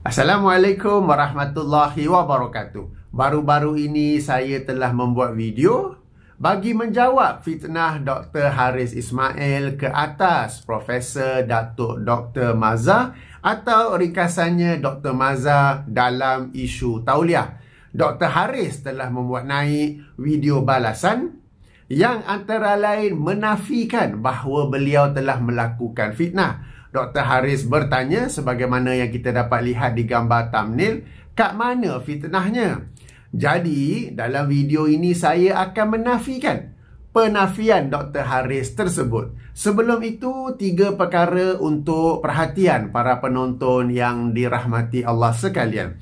Assalamualaikum warahmatullahi wabarakatuh. Baru-baru ini saya telah membuat video bagi menjawab fitnah Dr. Haris Ismail ke atas Profesor Datuk Dr. Maza atau ringkasannya Dr. Maza dalam isu tauliah. Dr. Haris telah membuat naik video balasan yang antara lain menafikan bahawa beliau telah melakukan fitnah. Dr. Haris bertanya sebagaimana yang kita dapat lihat di gambar thumbnail, kat mana fitnahnya? Jadi, dalam video ini saya akan menafikan penafian Dr. Haris tersebut. Sebelum itu, 3 perkara untuk perhatian para penonton yang dirahmati Allah sekalian.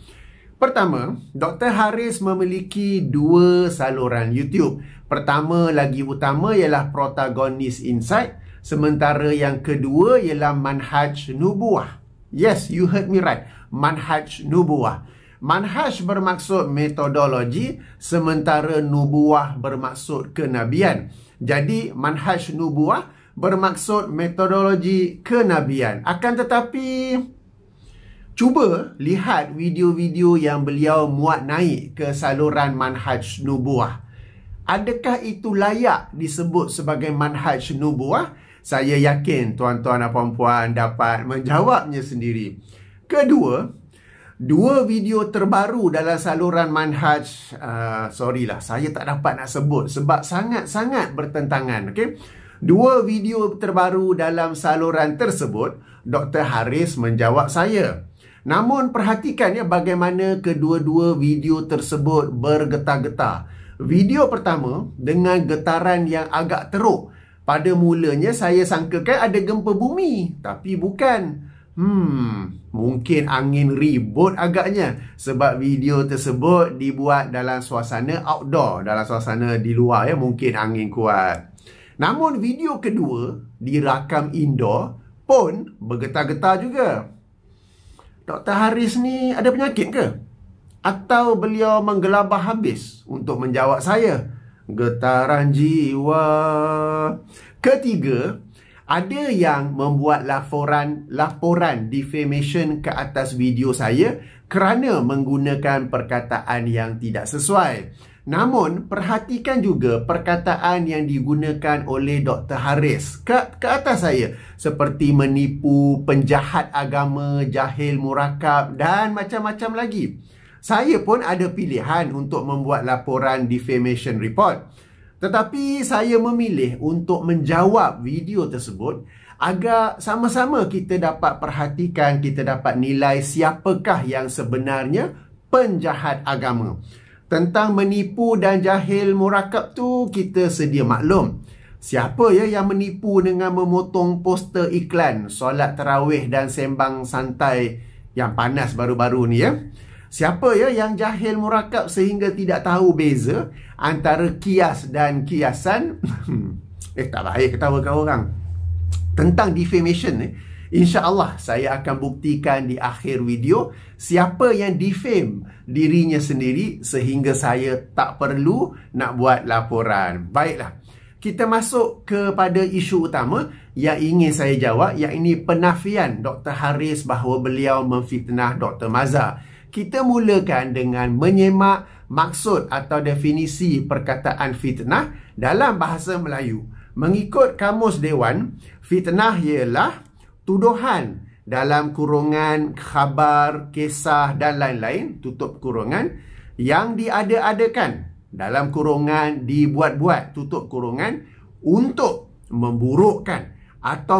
Pertama, Dr. Haris memiliki 2 saluran YouTube. Pertama lagi utama ialah Protagonis Insight. Sementara yang kedua ialah Manhaj Nubuwah. Yes, you heard me right. Manhaj Nubuwah. Manhaj bermaksud metodologi, sementara Nubuwah bermaksud kenabian. Jadi, Manhaj Nubuwah bermaksud metodologi kenabian. Akan tetapi, cuba lihat video-video yang beliau muat naik ke saluran Manhaj Nubuwah. Adakah itu layak disebut sebagai Manhaj Nubuwah? Saya yakin tuan-tuan dan puan-puan dapat menjawabnya sendiri. Kedua, 2 video terbaru dalam saluran Manhaj, saya tak dapat nak sebut sebab sangat-sangat bertentangan. Okay? 2 video terbaru dalam saluran tersebut, Dr. Haris menjawab saya. Namun perhatikan ya bagaimana kedua-dua video tersebut bergetar-getar. Video pertama dengan getaran yang agak teruk. Pada mulanya saya sangkakan ada gempa bumi, tapi bukan. Mungkin angin ribut agaknya sebab video tersebut dibuat dalam suasana outdoor, dalam suasana di luar ya, mungkin angin kuat. Namun video kedua dirakam indoor pun bergetar-getar juga. Dr. Haris ni ada penyakit ke? Atau beliau menggelabah habis untuk menjawab saya? Getaran jiwa. Ketiga, ada yang membuat laporan defamation ke atas video saya kerana menggunakan perkataan yang tidak sesuai. Namun, perhatikan juga perkataan yang digunakan oleh Dr. Haris ke atas saya. Seperti menipu, penjahat agama, jahil murakab dan macam-macam lagi. Saya pun ada pilihan untuk membuat laporan defamation report. Tetapi saya memilih untuk menjawab video tersebut agar sama-sama kita dapat perhatikan, kita dapat nilai siapakah yang sebenarnya penjahat agama. Tentang menipu dan jahil murakab tu kita sedia maklum. Siapa ya yang menipu dengan memotong poster iklan solat tarawih dan sembang santai yang panas baru-baru ni ya? Siapa ya yang jahil murakab sehingga tidak tahu beza antara kias dan kiasan? Tak baik ketawakan orang. Tentang defamation ni, insya-Allah saya akan buktikan di akhir video siapa yang defame dirinya sendiri sehingga saya tak perlu nak buat laporan. Baiklah. Kita masuk kepada isu utama yang ingin saya jawab, iaitu penafian Dr. Haris bahawa beliau memfitnah Dr. Maza. Kita mulakan dengan menyemak maksud atau definisi perkataan fitnah dalam bahasa Melayu. Mengikut Kamus Dewan, fitnah ialah tuduhan dalam kurungan khabar, kisah dan lain-lain, tutup kurungan, yang diada-adakan dalam kurungan dibuat-buat, tutup kurungan, untuk memburukkan atau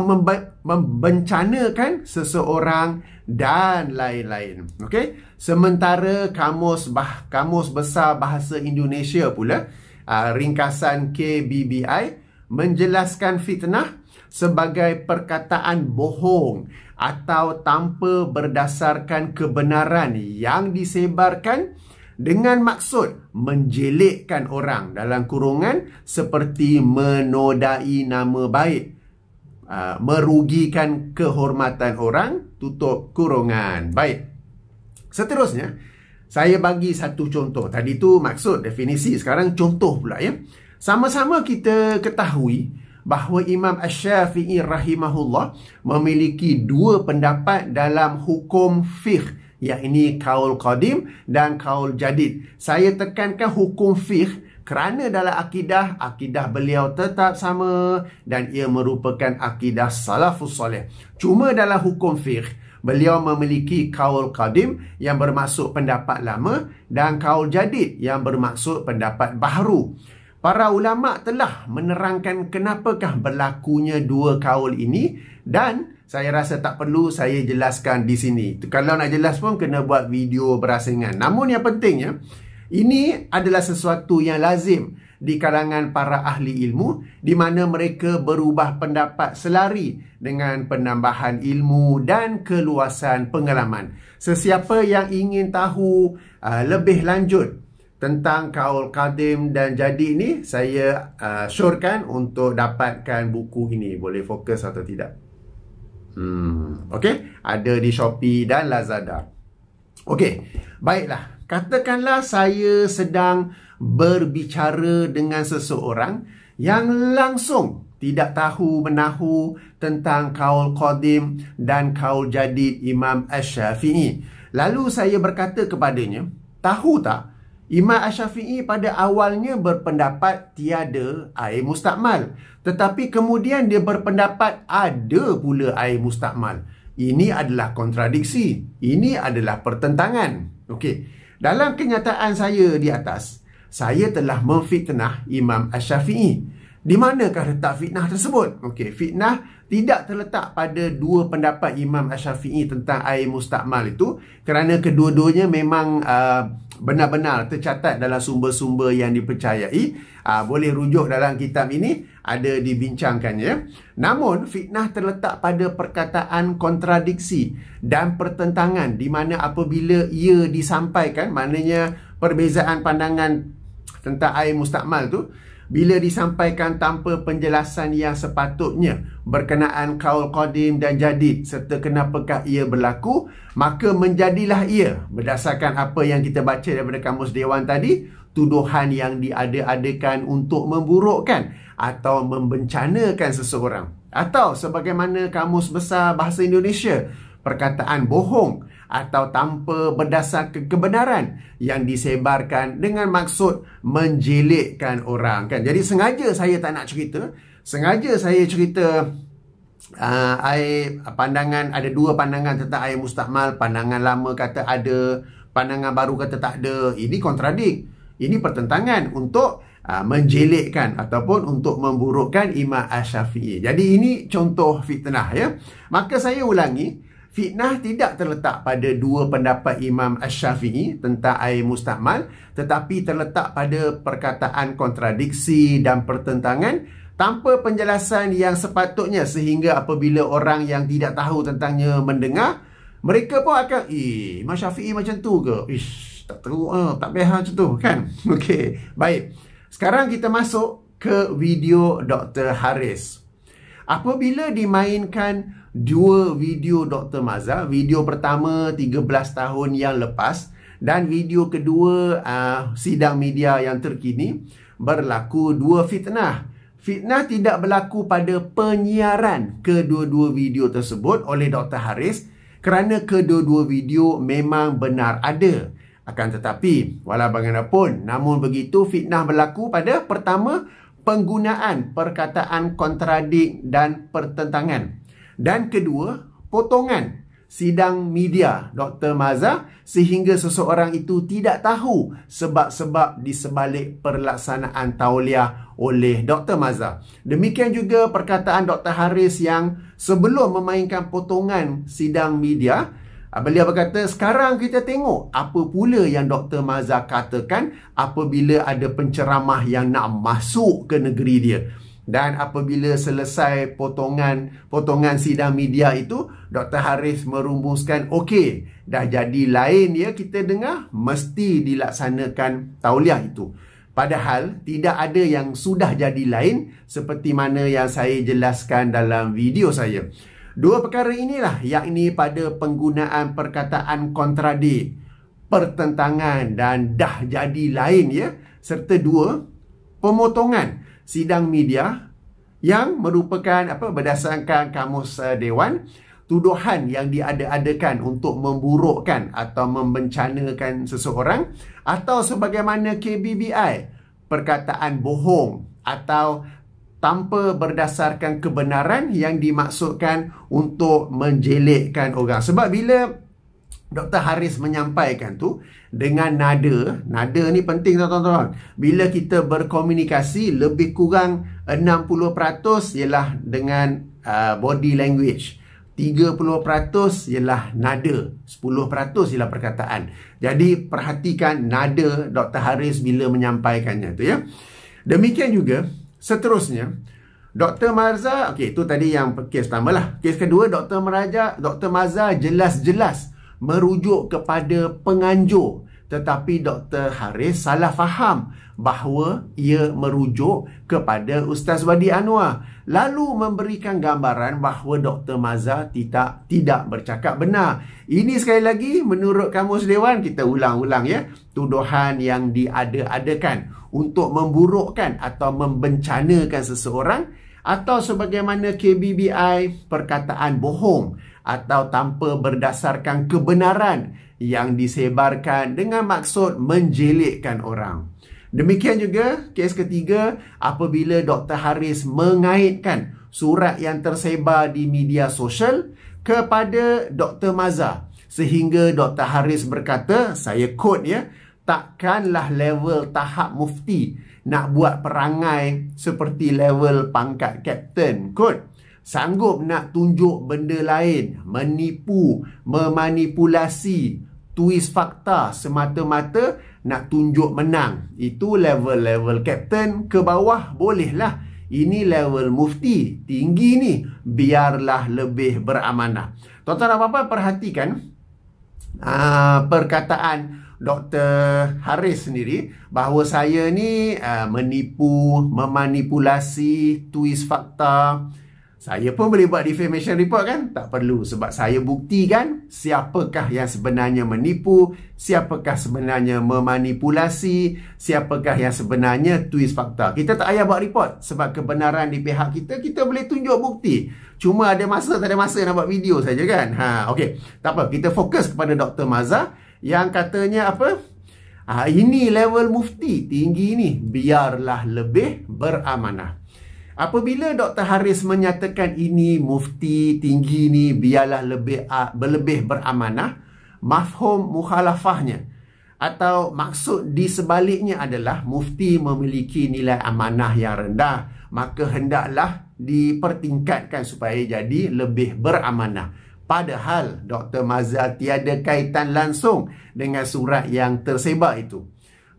membencanakan seseorang dan lain-lain. Okey? Sementara Kamus Besar Bahasa Indonesia pula, ringkasan KBBI, menjelaskan fitnah sebagai perkataan bohong atau tanpa berdasarkan kebenaran yang disebarkan dengan maksud menjelekkan orang, dalam kurungan seperti menodai nama baik, merugikan kehormatan orang, tutup kurungan. Baik. Seterusnya, saya bagi satu contoh. Tadi tu maksud definisi, sekarang contoh pula ya. Sama-sama kita ketahui bahawa Imam Asy-Syafi'i rahimahullah memiliki 2 pendapat dalam hukum fiqh yakni kaul qadim dan kaul jadid. Saya tekankan hukum fiqh kerana dalam akidah beliau tetap sama dan ia merupakan akidah salafus soleh. Cuma dalam hukum fiqh, beliau memiliki kaul qadim yang bermaksud pendapat lama dan kaul jadid yang bermaksud pendapat baharu. Para ulama telah menerangkan kenapakah berlakunya dua kaul ini dan saya rasa tak perlu saya jelaskan di sini. Kalau nak jelas pun kena buat video berasingan. Namun yang pentingnya, ini adalah sesuatu yang lazim di kalangan para ahli ilmu di mana mereka berubah pendapat selari dengan penambahan ilmu dan keluasan pengalaman. Sesiapa yang ingin tahu lebih lanjut tentang kaul qadim dan jadid ni, saya syorkan untuk dapatkan buku ini. Boleh fokus atau tidak? Okey, ada di Shopee dan Lazada. Okey, baiklah. Katakanlah saya sedang berbicara dengan seseorang yang langsung tidak tahu menahu tentang kaul qadim dan kaul jadid Imam Asy-Syafi'i. Lalu saya berkata kepadanya, tahu tak, Imam Asy-Syafi'i pada awalnya berpendapat tiada air mustakmal. Tetapi kemudian dia berpendapat ada pula air mustakmal. Ini adalah kontradiksi. Ini adalah pertentangan. Okey. Dalam kenyataan saya di atas, saya telah memfitnah Imam Asy-Syafi'i. Di manakah letak fitnah tersebut? Okey, fitnah tidak terletak pada dua pendapat Imam Asy-Syafi'i tentang air mustakmal itu, kerana kedua-duanya memang benar-benar tercatat dalam sumber-sumber yang dipercayai. Boleh rujuk dalam kitab ini, ada dibincangkannya. Namun fitnah terletak pada perkataan kontradiksi dan pertentangan, di mana apabila ia disampaikan, maknanya perbezaan pandangan tentang air mustakmal tu, bila disampaikan tanpa penjelasan yang sepatutnya berkenaan kaul qadim dan jadid serta kenapakah ia berlaku, maka menjadilah ia, berdasarkan apa yang kita baca daripada Kamus Dewan tadi, tuduhan yang diada-adakan untuk memburukkan atau membencanakan seseorang. Atau sebagaimana Kamus Besar Bahasa Indonesia, perkataan bohong atau tanpa berdasarkan kebenaran yang disebarkan dengan maksud menjelekkan orang, kan. Jadi sengaja saya tak nak cerita. Sengaja saya cerita pandangan, ada dua pandangan tentang air mustakmal. Pandangan lama kata ada, pandangan baru kata tak ada. Ini kontradik. Ini pertentangan untuk menjelekkan ataupun untuk memburukkan Imam Asy-Syafi'i. Jadi ini contoh fitnah, ya. Maka saya ulangi, fitnah tidak terletak pada dua pendapat Imam Asy-Syafi'i tentang air mustakmal, tetapi terletak pada perkataan kontradiksi dan pertentangan tanpa penjelasan yang sepatutnya, sehingga apabila orang yang tidak tahu tentangnya mendengar, mereka pun akan, Imam Syafi'i macam tu ke? Tak tahu, tak biasa macam tu, kan? Okey, baik. Sekarang kita masuk ke video Dr. Haris. Apabila dimainkan dua video Dr. Mazhar, video pertama 13 tahun yang lepas dan video kedua sidang media yang terkini, berlaku dua fitnah. Fitnah tidak berlaku pada penyiaran kedua-dua video tersebut oleh Dr. Haris, kerana kedua-dua video memang benar ada. Akan tetapi, walau bagaimanapun, namun begitu, fitnah berlaku pada pertama, penggunaan perkataan kontradik dan pertentangan. Dan kedua, potongan sidang media Dr. Mazhar sehingga seseorang itu tidak tahu sebab-sebab di sebalik pelaksanaan tauliah oleh Dr. Mazhar. Demikian juga perkataan Dr. Haris yang sebelum memainkan potongan sidang media, beliau berkata, sekarang kita tengok apa pula yang Dr. Mazhar katakan apabila ada penceramah yang nak masuk ke negeri dia. Dan apabila selesai potongan sidang media itu, Dr. Haris merumuskan, okey, dah jadi lain ya, kita dengar mesti dilaksanakan tauliah itu. Padahal tidak ada yang sudah jadi lain seperti mana yang saya jelaskan dalam video saya. Dua perkara inilah, yakni pada penggunaan perkataan kontradik, pertentangan dan dah jadi lain ya, serta dua, pemotongan sidang media yang merupakan berdasarkan Kamus Dewan, tuduhan yang diada-adakan untuk memburukkan atau membencanakan seseorang, atau sebagaimana KBBI, perkataan bohong atau tanpa berdasarkan kebenaran yang dimaksudkan untuk menjelekkan orang. Sebab bila Dr. Haris menyampaikan tu dengan nada ni penting tuan-tuan. Bila kita berkomunikasi, lebih kurang 60% ialah dengan body language, 30% ialah nada, 10% ialah perkataan. Jadi perhatikan nada Dr. Haris bila menyampaikannya tu ya. Demikian juga seterusnya, Dr. Maza, okey, itu tadi yang kes pertama lah. Kes kedua, Dr. Maza jelas-jelas merujuk kepada penganjur, tetapi Dr. Haris salah faham bahawa ia merujuk kepada Ustaz Wadi Anwar, lalu memberikan gambaran bahawa Dr. Maza tidak bercakap benar. Ini sekali lagi menurut Kamus Dewan, kita ulang-ulang ya, tuduhan yang diada-adakan untuk memburukkan atau membencanakan seseorang, atau sebagaimana KBBI, perkataan bohong atau tanpa berdasarkan kebenaran yang disebarkan dengan maksud menjelekkan orang. Demikian juga kes ketiga, apabila Dr. Haris mengaitkan surat yang tersebar di media sosial kepada Dr. Maza, sehingga Dr. Haris berkata, saya quote ya, takkanlah level tahap mufti nak buat perangai seperti level pangkat kapten. Quote, sanggup nak tunjuk benda lain, menipu, memanipulasi, twist fakta semata-mata nak tunjuk menang. Itu level-level kapten, ke bawah bolehlah. Ini level mufti, tinggi ni, biarlah lebih beramanah. Tuan-tuan dan puan-puan, perhatikan perkataan Dr. Haris sendiri bahawa saya ni menipu, memanipulasi, twist fakta. Saya pun boleh buat defamation report kan? Tak perlu, sebab saya buktikan siapakah yang sebenarnya menipu, siapakah sebenarnya memanipulasi, siapakah yang sebenarnya twist fakta. Kita tak payah buat report sebab kebenaran di pihak kita, kita boleh tunjuk bukti. Cuma ada masa tak ada masa nak buat video saja kan? Okey, tak apa, kita fokus kepada Dr. Maza yang katanya apa? Ini level mufti tinggi ni, biarlah lebih beramanah. Apabila Dr. Haris menyatakan ini mufti tinggi ni, biarlah lebih beramanah, mafhum mukhalafahnya atau maksud di sebaliknya adalah mufti memiliki nilai amanah yang rendah, maka hendaklah dipertingkatkan supaya jadi lebih beramanah. Padahal Dr. Maza tiada kaitan langsung dengan surat yang tersebar itu.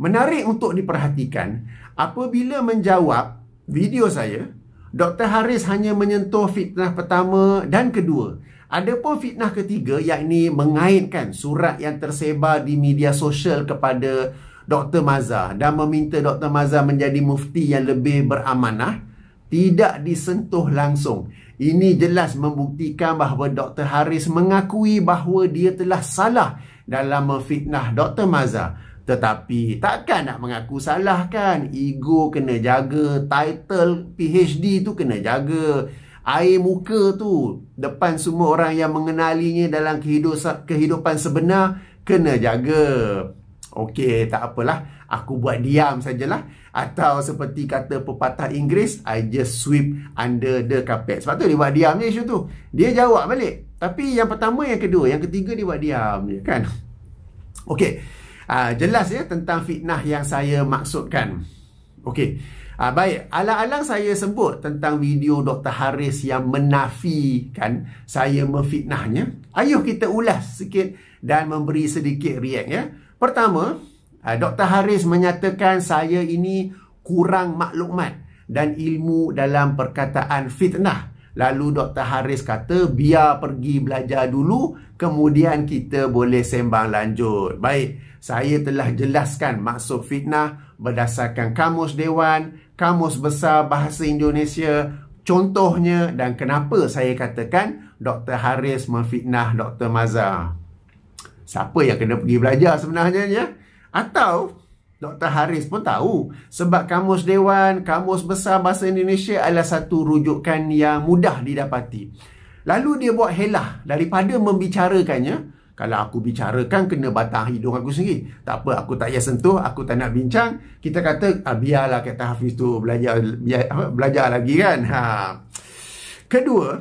Menarik untuk diperhatikan, apabila menjawab video saya, Dr. Haris hanya menyentuh fitnah pertama dan kedua. Adapun fitnah ketiga, yakni mengaitkan surat yang tersebar di media sosial kepada Dr. Maza dan meminta Dr. Maza menjadi mufti yang lebih beramanah, tidak disentuh langsung. Ini jelas membuktikan bahawa Dr. Haris mengakui bahawa dia telah salah dalam memfitnah Dr. Maza. Tetapi takkan nak mengaku salah kan? Ego kena jaga, title PhD tu kena jaga, air muka tu depan semua orang yang mengenalinya dalam kehidupan sebenar kena jaga. Okey, tak apalah, aku buat diam sajalah. Atau seperti kata pepatah Inggeris, I just sweep under the carpet. Sebab tu dia buat diam je isu tu. Dia jawab balik. Tapi yang pertama, yang kedua, yang ketiga dia buat diam je kan? Okey. Jelas ya tentang fitnah yang saya maksudkan. Okey. Baik, alang-alang saya sebut tentang video Dr. Haris yang menafikan saya memfitnahnya. Ayuh kita ulas sikit dan memberi sedikit react ya. Pertama, Dr. Haris menyatakan saya ini kurang maklumat dan ilmu dalam perkataan fitnah. Lalu Dr. Haris kata biar pergi belajar dulu, kemudian kita boleh sembang lanjut. Baik, saya telah jelaskan maksud fitnah berdasarkan Kamus Dewan, Kamus Besar Bahasa Indonesia, contohnya dan kenapa saya katakan Dr. Haris memfitnah Dr. Maza. Siapa yang kena pergi belajar sebenarnya ya? Atau Dr. Haris pun tahu sebab Kamus Dewan, Kamus Besar Bahasa Indonesia adalah satu rujukan yang mudah didapati. Lalu dia buat helah daripada membicarakannya. Kalau aku bicarakan, kena batang hidung aku sendiri. Tak apa, aku tak payah sentuh, aku tak nak bincang. Kita kata, biarlah kata Hafiz tu belajar lagi kan. Kedua,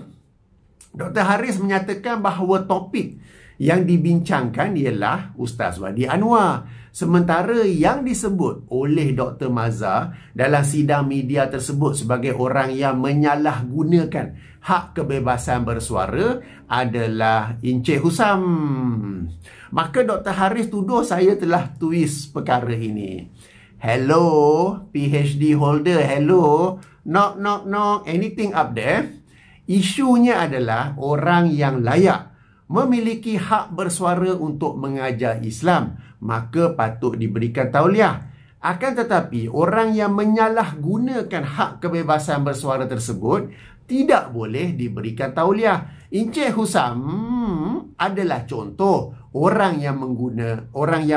Dr. Haris menyatakan bahawa topik yang dibincangkan ialah Ustaz Wadi Anwar. Sementara yang disebut oleh Dr. Mazhar dalam sidang media tersebut sebagai orang yang menyalahgunakan hak kebebasan bersuara adalah Encik Husam. Maka Dr. Haris tuduh saya telah twist perkara ini. Hello, PhD holder, hello. Knock, knock, knock. Anything up there? Isunya adalah orang yang layak memiliki hak bersuara untuk mengajar Islam, maka patut diberikan tauliah. Akan tetapi, orang yang menyalahgunakan hak kebebasan bersuara tersebut tidak boleh diberikan tauliah. Encik Husam adalah contoh orang yang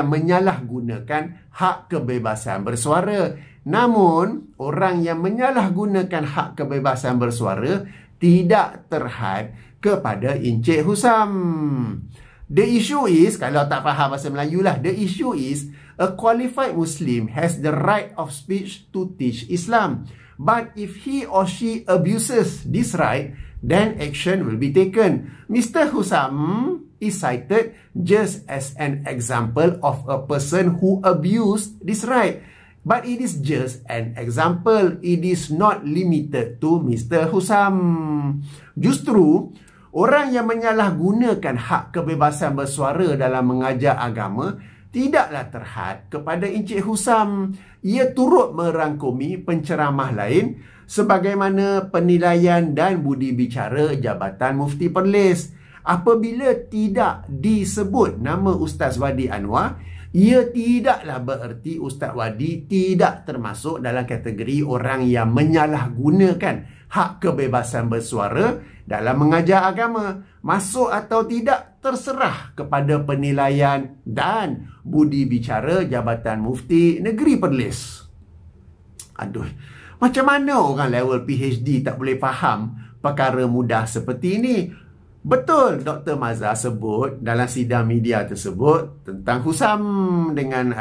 menyalahgunakan hak kebebasan bersuara. Namun, orang yang menyalahgunakan hak kebebasan bersuara tidak terhad kepada Encik Husam. The issue is, kalau tak faham bahasa Melayu lah, the issue is, a qualified Muslim has the right of speech to teach Islam. But if he or she abuses this right, then action will be taken. Mr. Husam is cited just as an example of a person who abused this right. But it is just an example. It is not limited to Mr. Husam. Justru, orang yang menyalahgunakan hak kebebasan bersuara dalam mengajar agama tidaklah terhad kepada Encik Husam. Ia turut merangkumi penceramah lain sebagaimana penilaian dan budi bicara Jabatan Mufti Perlis. Apabila tidak disebut nama Ustaz Wadi Anwar, ia tidaklah bererti Ustaz Wadi tidak termasuk dalam kategori orang yang menyalahgunakan hak kebebasan bersuara dalam mengajar agama. Masuk atau tidak terserah kepada penilaian dan budi bicara Jabatan Mufti Negeri Perlis. Aduh, macam mana orang level PhD tak boleh faham perkara mudah seperti ini? Betul, Dr. Mazhar sebut dalam sidang media tersebut tentang Husam dengan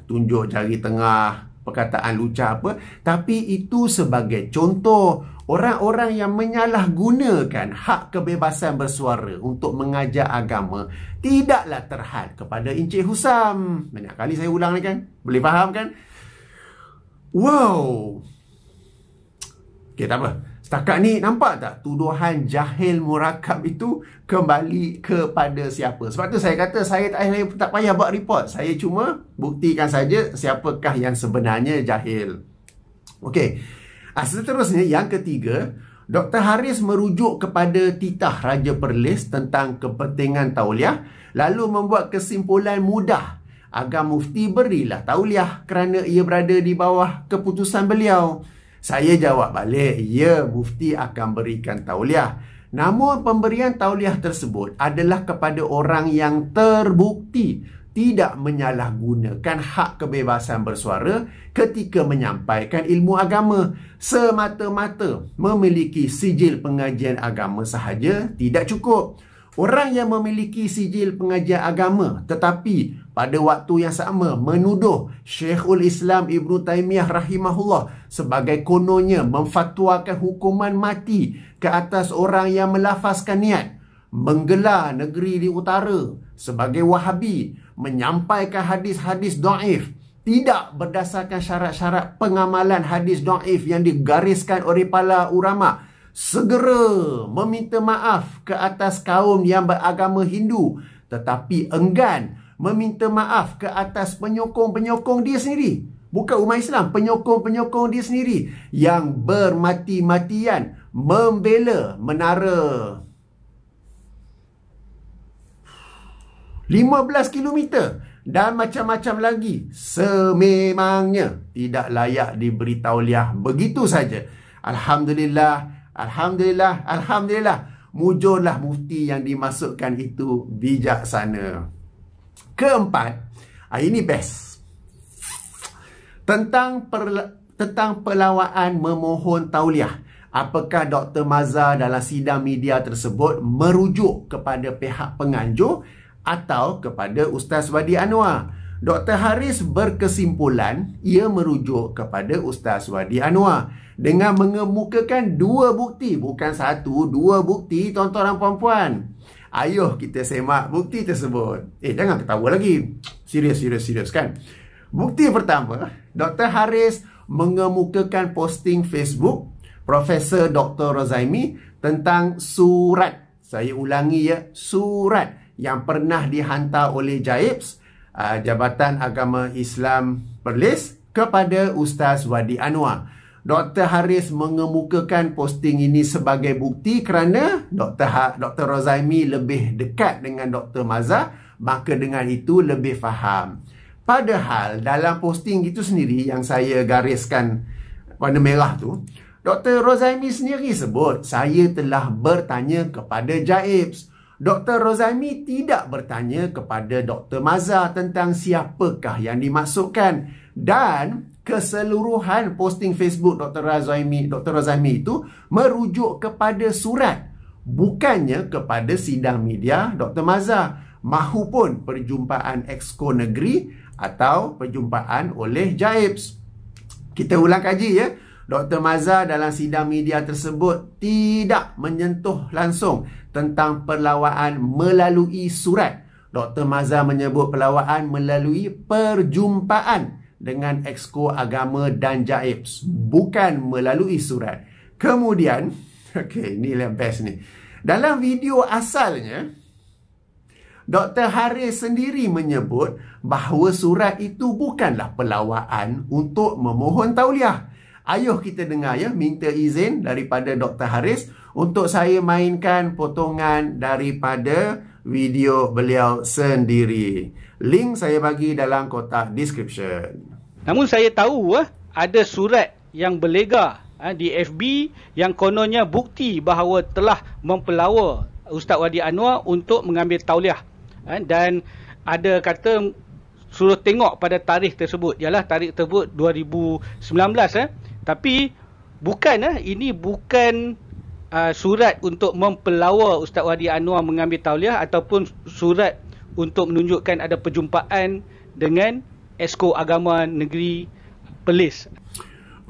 tunjuk jari tengah, perkataan lucah apa. Tapi itu sebagai contoh orang-orang yang menyalahgunakan hak kebebasan bersuara untuk mengajar agama tidaklah terhad kepada Encik Husam. Banyak kali saya ulang ni kan? Boleh faham kan? Wow. Okay, tak apa. Setakat ni nampak tak tuduhan jahil murakab itu kembali kepada siapa? Sebab tu saya kata saya tak payah buat report. Saya cuma buktikan saja siapakah yang sebenarnya jahil. Okey. Seterusnya yang ketiga, Dr. Haris merujuk kepada titah Raja Perlis tentang kepentingan tauliah lalu membuat kesimpulan mudah agar mufti berilah tauliah kerana ia berada di bawah keputusan beliau. Saya jawab balik, ya, mufti akan berikan tauliah. Namun pemberian tauliah tersebut adalah kepada orang yang terbukti tidak menyalahgunakan hak kebebasan bersuara ketika menyampaikan ilmu agama. Semata-mata memiliki sijil pengajian agama sahaja tidak cukup. Orang yang memiliki sijil pengajian agama tetapi pada waktu yang sama menuduh Syekhul Islam Ibn Taymiyah rahimahullah sebagai kononnya memfatwakan hukuman mati ke atas orang yang melafazkan niat menggelar negeri di utara sebagai Wahabi, menyampaikan hadis-hadis dhaif tidak berdasarkan syarat-syarat pengamalan hadis dhaif yang digariskan oleh para ulama, segera meminta maaf ke atas kaum yang beragama Hindu tetapi enggan meminta maaf ke atas penyokong-penyokong dia sendiri. Bukan umat Islam, penyokong-penyokong dia sendiri yang bermati-matian membela menara 15 kilometer dan macam-macam lagi. Sememangnya tidak layak diberi tauliah begitu saja. Alhamdulillah, Alhamdulillah, Alhamdulillah. Mujurlah mufti yang dimasukkan itu bijaksana. Keempat, ini best. Tentang perlawaan memohon tauliah. apakah Dr. Mazhar dalam sidang media tersebut merujuk kepada pihak penganjur atau kepada Ustaz Wadi Anwar. Dr. Haris berkesimpulan ia merujuk kepada Ustaz Wadi Anwar dengan mengemukakan dua bukti, bukan satu, dua bukti, tuan-tuan dan puan-puan. Ayuh kita semak bukti tersebut. Jangan ketawa lagi. Serius kan? Bukti pertama, Dr. Haris mengemukakan posting Facebook Profesor Dr. Rozaimi tentang surat. Saya ulangi ya, surat yang pernah dihantar oleh JAIPS, Jabatan Agama Islam Perlis, kepada Ustaz Wadi Anwar. Dr. Haris mengemukakan posting ini sebagai bukti kerana Dr. Rozaimi lebih dekat dengan Dr. Mazhar, maka dengan itu lebih faham. Padahal dalam posting itu sendiri yang saya gariskan warna merah tu, Dr. Rozaimi sendiri sebut, saya telah bertanya kepada JAIPS. Dr. Rozaimi tidak bertanya kepada Dr. Mazhar tentang siapakah yang dimaksudkan. Dan keseluruhan posting Facebook Dr. Rozaimi itu merujuk kepada surat, bukannya kepada sidang media Dr. Mazhar, mahupun perjumpaan Exco Negeri atau perjumpaan oleh JAIPS. Kita ulang kaji ya. Dr. Mazhar dalam sidang media tersebut tidak menyentuh langsung tentang perlawaan melalui surat. Dr. Mazhar menyebut perlawaan melalui perjumpaan dengan Exco Agama dan JAIPS, bukan melalui surat. Kemudian, ini yang best ni. Dalam video asalnya, Dr. Haris sendiri menyebut bahawa surat itu bukanlah perlawaan untuk memohon tauliah. Ayuh kita dengar ya, minta izin daripada Dr. Haris untuk saya mainkan potongan daripada video beliau sendiri. Link saya bagi dalam kotak description. Namun saya tahu ada surat yang berlega di FB yang kononnya bukti bahawa telah mempelawa Ustaz Wadi Anwar untuk mengambil tauliah. Dan ada kata suruh tengok pada tarikh tersebut. Ialah tarikh tersebut 2019. Tapi bukan ini bukan surat untuk mempelawa Ustaz Wadi Anwar mengambil tauliah ataupun surat untuk menunjukkan ada perjumpaan dengan Exco Agama Negeri Perlis.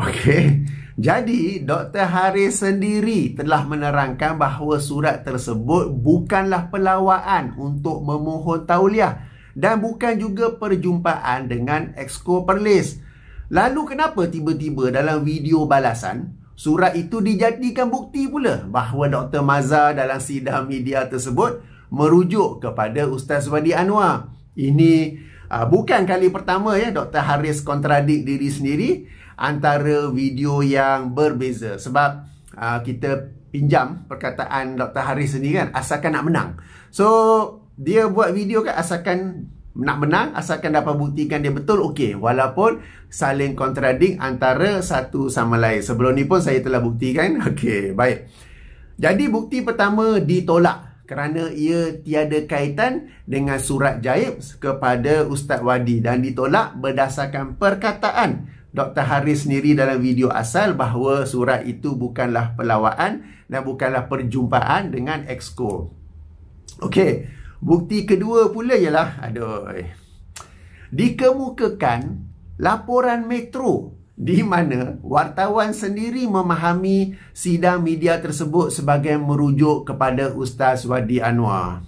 Okey. Jadi Dr. Haris sendiri telah menerangkan bahawa surat tersebut bukanlah pelawaan untuk memohon tauliah dan bukan juga perjumpaan dengan Exco Perlis. Lalu kenapa tiba-tiba dalam video balasan surat itu dijadikan bukti pula bahawa Dr. Mazhar dalam sidang media tersebut merujuk kepada Ustaz Wadi Anwar? Ini bukan kali pertama ya Dr. Haris kontradik diri sendiri antara video yang berbeza. Sebab kita pinjam perkataan Dr. Haris sendiri kan, asalkan nak menang. So dia buat video kan asalkan nak menang, asalkan dapat buktikan dia betul, okey. Walaupun saling kontradik antara satu sama lain. Sebelum ni pun saya telah buktikan. Okey, baik. Jadi bukti pertama ditolak kerana ia tiada kaitan dengan surat JAIPS kepada Ustaz Wadi dan ditolak berdasarkan perkataan Dr. Haris sendiri dalam video asal bahawa surat itu bukanlah pelawaan dan bukanlah perjumpaan dengan Exco. Okey. Bukti kedua pula ialah, dikemukakan laporan Metro di mana wartawan sendiri memahami sidang media tersebut sebagai merujuk kepada Ustaz Wadi Anwar.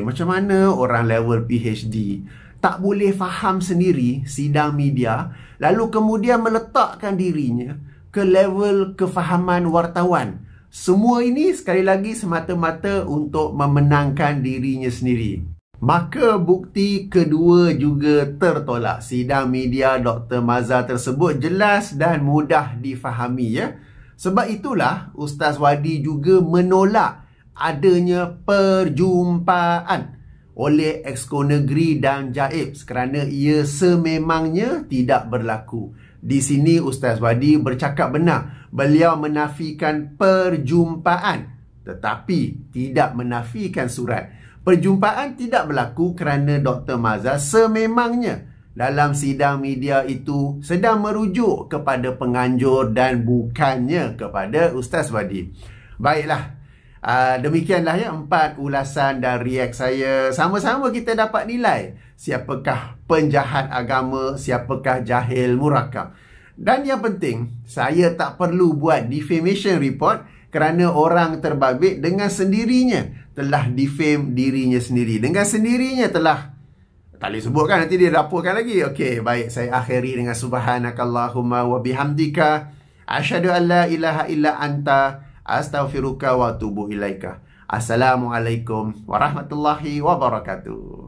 Macam mana orang level PhD tak boleh faham sendiri sidang media lalu kemudian meletakkan dirinya ke level kefahaman wartawan. Semua ini sekali lagi semata-mata untuk memenangkan dirinya sendiri. Maka bukti kedua juga tertolak. Sidang media Dr. Mazhar tersebut jelas dan mudah difahami ya. Sebab itulah Ustaz Wadi juga menolak adanya perjumpaan oleh Exco Negeri dan JAIPS kerana ia sememangnya tidak berlaku. Di sini Ustaz Wadi bercakap benar. Beliau menafikan perjumpaan tetapi tidak menafikan surat. Perjumpaan tidak berlaku kerana Dr. Mazhar sememangnya dalam sidang media itu sedang merujuk kepada penganjur dan bukannya kepada Ustaz Wadi. Baiklah, demikianlah ya 4 ulasan dan react saya. Sama-sama kita dapat nilai siapakah penjahat agama, siapakah jahil murakab. Dan yang penting, saya tak perlu buat defamation report kerana orang terbabit dengan sendirinya telah defame dirinya sendiri. Dengan sendirinya telah, tak boleh sebutkan, nanti dia laporkan lagi. Okey, baik, saya akhiri dengan subhanakallahumma wa bihamdika asyhadu an la ilaha illa anta astaghfiruka wa atubu ilaika. Assalamualaikum warahmatullahi wabarakatuh.